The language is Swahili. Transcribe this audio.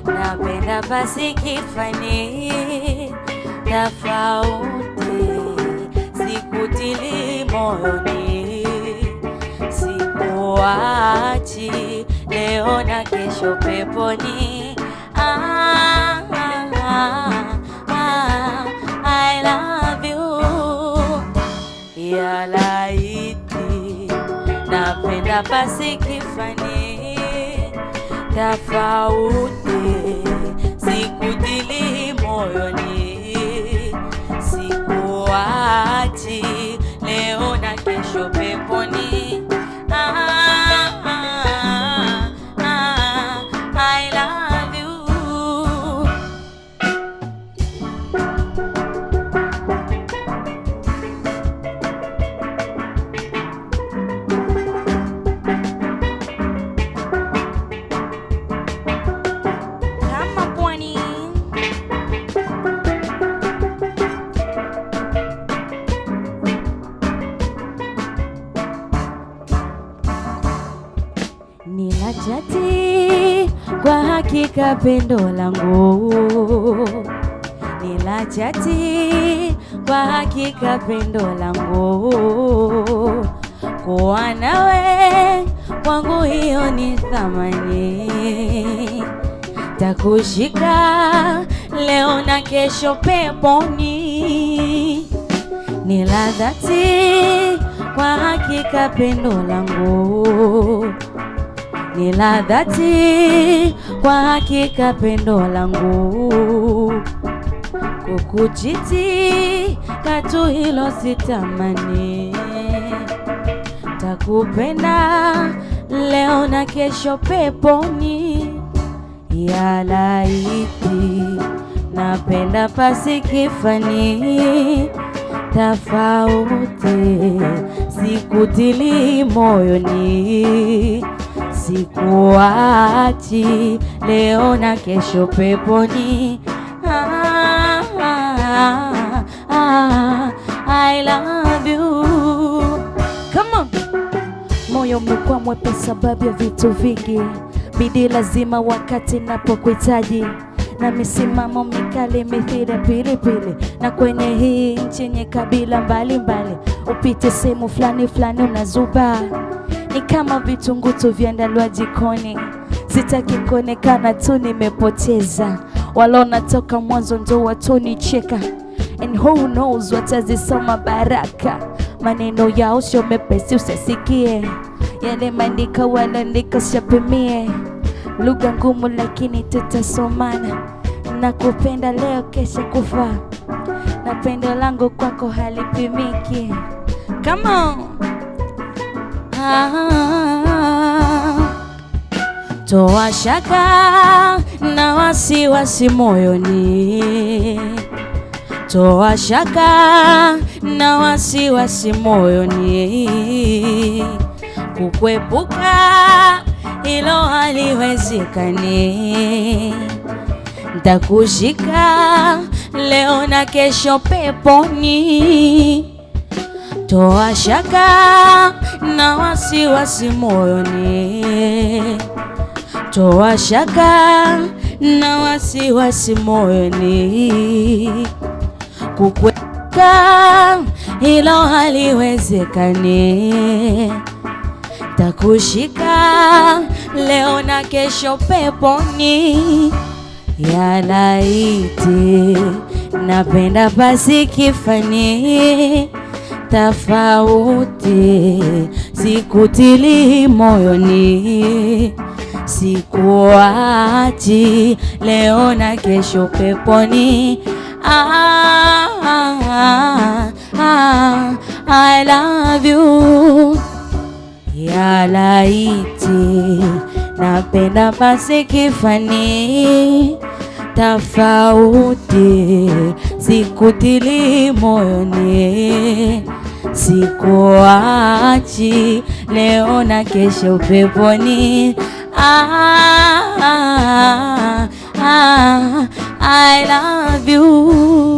Napenda basi kifani tofauti, sikutili moyoni, sikuachi leo na kesho peponi. I love you ya laiti. Napenda basi kifani tofauti, sikutili moyoni, sikuachi leo na kesho peponi. I love you. Nilachati kwa hakika pendo langu, nilachati kwa hakika pendo langu, kuwa nawe kwangu hiyo ni thamani, takushika leo na kesho peponi. Niladhati kwa hakika pendo langu, niladhati kwa hakika pendo langu, kukuchiti katu hilo sitamani, takupenda leo na kesho peponi. Ya laiti napenda pasi kifani tofauti, sikutili moyoni, sikuachi leo na kesho peponi. I love you. Come on. Moyo umekuwa mwepe sababu ya vitu vingi, bidii lazima wakati napokuhitaji, na misimamo mikali mithili pilipili, na kwenye hii nchi yenye kabila mbalimbali, upite sehemu fulani fulani unazuba, ni kama vitungutu viandaliwa jikoni. Sitaki kuonekana tu nimepoteza, wala natoka mwanzo ndo watonicheka, and who knows watazisoma baraka. Maneno yao sio mepesi usisikie, yale maandika walaandika shapimie, lugha ngumu lakini tutasomana. Nakupenda leo kesho kufa, na pendo langu kwako halipimiki. Come on. Toa shaka na wasiwasi moyoni, toa shaka na wasiwasi moyoni, kukwepuka hilo haliwezekani, ntakushika leo na kesho peponi. Toa shaka na wasiwasi moyoni, toa shaka na wasiwasi moyoni, kukweka hilo haliwezekani, takushika leo na kesho peponi. Ya laiti napenda pasi kifani tofauti, sikutili moyoni, sikuachi leo na kesho peponi. I love you. Ya laiti napenda pasi kifani tofauti, sikutili moyoni, sikuachi leo na kesho peponi. I love you.